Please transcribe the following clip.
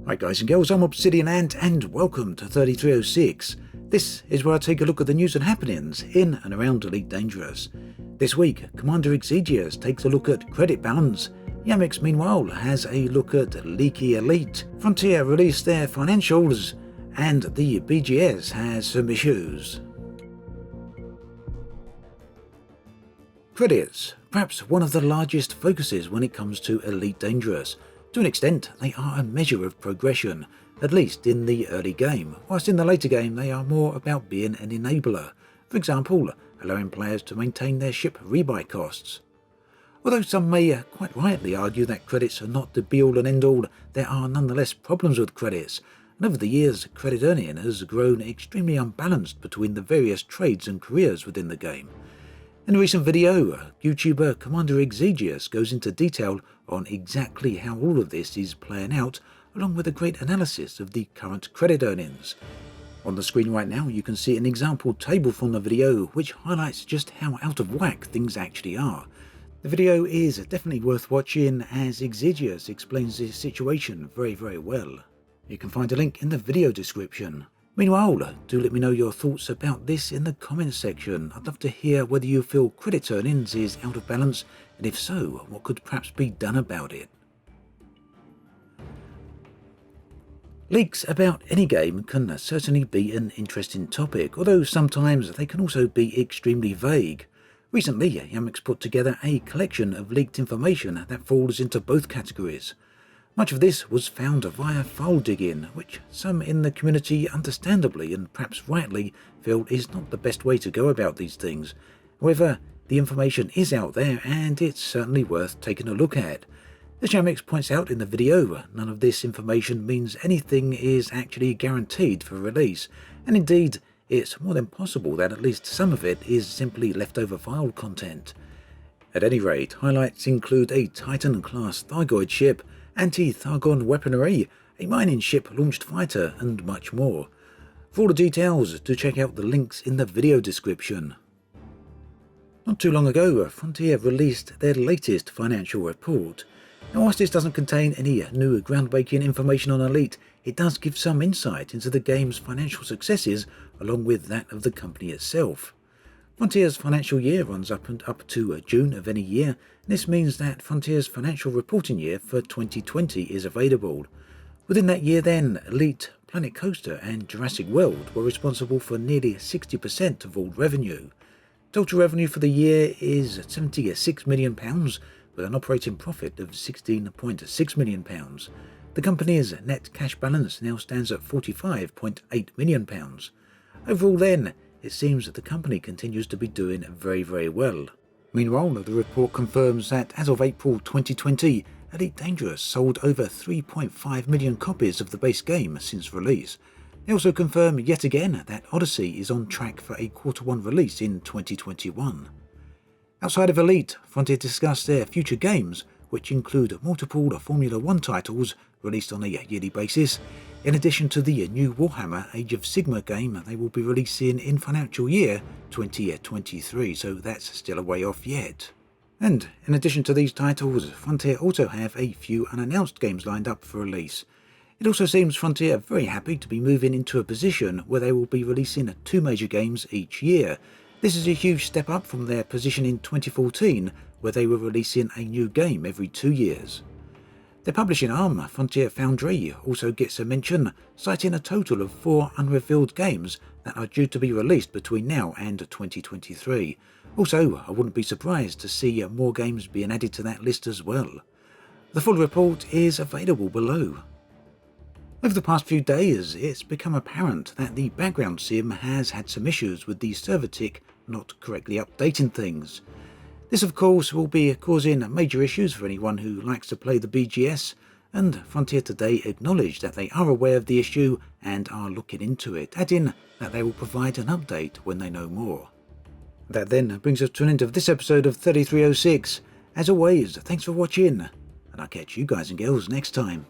Hi guys and girls, I'm Obsidian and welcome to 3306. This is where I take a look at the news and happenings in and around Elite Dangerous. This week, Cmdr Exigeous takes a look at credit balance. Yamiks meanwhile has a look at Leaky Elite. Frontier released their financials and the BGS has some issues. Credits, perhaps one of the largest focuses when it comes to Elite Dangerous. To an extent, they are a measure of progression, at least in the early game, whilst in the later game they are more about being an enabler, for example, allowing players to maintain their ship rebuy costs. Although some may quite rightly argue that credits are not the be-all and end-all, there are nonetheless problems with credits, and over the years credit earning has grown extremely unbalanced between the various trades and careers within the game. In a recent video, YouTuber Cmdr Exigeous goes into detail on exactly how all of this is playing out, along with a great analysis of the current credit earnings. On the screen right now you can see an example table from the video which highlights just how out of whack things actually are. The video is definitely worth watching as Exigeous explains the situation very well. You can find a link in the video description. Meanwhile, do let me know your thoughts about this in the comments section. I'd love to hear whether you feel credit earnings is out of balance, and if so, what could perhaps be done about it. Leaks about any game can certainly be an interesting topic, although sometimes they can also be extremely vague. Recently, Yamiks put together a collection of leaked information that falls into both categories. Much of this was found via file digging, which some in the community understandably and perhaps rightly feel is not the best way to go about these things. However, the information is out there and it's certainly worth taking a look at. As Yamiks points out in the video, none of this information means anything is actually guaranteed for release, and indeed, it's more than possible that at least some of it is simply leftover file content. At any rate, highlights include a Titan-class Thargoid ship, anti-Thargon weaponry, a mining ship-launched fighter, and much more. For all the details, do check out the links in the video description. Not too long ago, Frontier released their latest financial report. Now, whilst this doesn't contain any new groundbreaking information on Elite, it does give some insight into the game's financial successes along with that of the company itself. Frontier's financial year runs up to June of any year, and this means that Frontier's financial reporting year for 2020 is available. Within that year then, Elite, Planet Coaster and Jurassic World were responsible for nearly 60% of all revenue. Total revenue for the year is £76 million, with an operating profit of £16.6 million. The company's net cash balance now stands at £45.8 million. Overall then, it seems that the company continues to be doing very well. Meanwhile, the report confirms that as of April 2020, Elite Dangerous sold over 3.5 million copies of the base game since release. They also confirm yet again that Odyssey is on track for a Q1 release in 2021. Outside of Elite, Frontier discussed their future games, which include multiple Formula 1 titles released on a yearly basis. In addition to the new Warhammer Age of Sigmar game they will be releasing in financial year 2023, so that's still a way off yet. And in addition to these titles, Frontier also have a few unannounced games lined up for release. It also seems Frontier are very happy to be moving into a position where they will be releasing 2 major games each year. This is a huge step up from their position in 2014, where they were releasing a new game every 2 years. Their publishing arm, Frontier Foundry, also gets a mention, citing a total of 4 unrevealed games that are due to be released between now and 2023. Also, I wouldn't be surprised to see more games being added to that list as well. The full report is available below. Over the past few days, it's become apparent that the background sim has had some issues with the server tick not correctly updating things. This of course will be causing major issues for anyone who likes to play the BGS, and Frontier today acknowledged that they are aware of the issue and are looking into it, adding that they will provide an update when they know more. That then brings us to an end of this episode of 3306. As always, thanks for watching, and I'll catch you guys and girls next time.